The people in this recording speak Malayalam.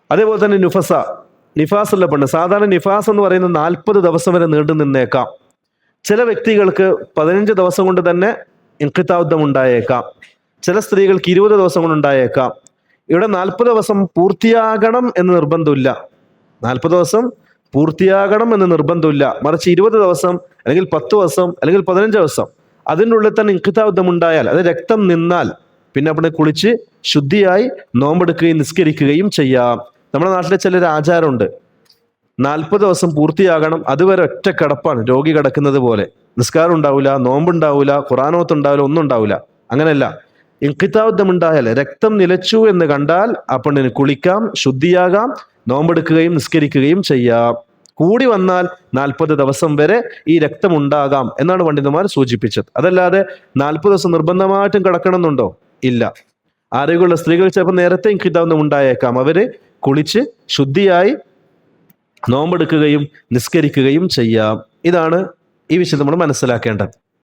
അതേപോലെ തന്നെ നിഫാസുള്ള പെണ്ണ്, സാധാരണ നിഫാസ് എന്ന് പറയുന്നത് 40 ദിവസം വരെ നീണ്ടു നിന്നേക്കാം. ചില വ്യക്തികൾക്ക് 15 ദിവസം കൊണ്ട് തന്നെ ഇൻഖിതാഉദ്ദം ഉണ്ടായേക്കാം. ചില സ്ത്രീകൾക്ക് 20 ദിവസം കൊണ്ട് ഉണ്ടായേക്കാം. ഇവിടെ 40 ദിവസം പൂർത്തിയാകണം എന്ന് നിർബന്ധമില്ല. 40 ദിവസം പൂർത്തിയാകണം എന്ന് നിർബന്ധമില്ല. മറിച്ച് 20 ദിവസം അല്ലെങ്കിൽ 10 ദിവസം അല്ലെങ്കിൽ 15 ദിവസം അതിനുള്ളിൽ തന്നെ ഇൻഖിതാഉദ്ദം ഉണ്ടായാൽ, അത് രക്തം നിന്നാൽ പിന്നെ അവിടെ കുളിച്ച് ശുദ്ധിയായി നോമ്പെടുക്കുകയും നിസ്കരിക്കുകയും ചെയ്യാം. നമ്മുടെ നാട്ടിലെ ചിലൊരു ആചാരമുണ്ട്, 40 ദിവസം പൂർത്തിയാകണം, അതുവരെ ഒറ്റ കിടപ്പാണ്, രോഗി കിടക്കുന്നത് പോലെ. നിസ്കാരം ഉണ്ടാവില്ല, നോമ്പുണ്ടാവില്ല, ഖുറാനോത്ത് ഉണ്ടാവില്ല, ഒന്നും ഉണ്ടാവില്ല. അങ്ങനെയല്ല, ഇൻഖിതാഉദ്ദം ഉണ്ടായാൽ, രക്തം നിലച്ചു എന്ന് കണ്ടാൽ ആ പെണ്ണിന് കുളിക്കാം, ശുദ്ധിയാകാം, നോമ്പെടുക്കുകയും നിസ്കരിക്കുകയും ചെയ്യാം. കൂടി വന്നാൽ 40 ദിവസം വരെ ഈ രക്തം ഉണ്ടാകാം എന്നാണ് പണ്ഡിതന്മാർ സൂചിപ്പിച്ചത്. അതല്ലാതെ 40 ദിവസം നിർബന്ധമായിട്ടും കിടക്കണമെന്നുണ്ടോ? ഇല്ല. ആരോഗ്യമുള്ള സ്ത്രീകൾ ചിലപ്പോൾ നേരത്തെ ഇൻഖിതാഉദ്ദം ഉണ്ടായേക്കാം, അവര് കുളിച്ച് ശുദ്ധിയായി നോമ്പെടുക്കുകയും നിസ്കരിക്കുകയും ചെയ്യാം. ഇതാണ് ഈ വിഷയം നമ്മൾ മനസ്സിലാക്കേണ്ടത്.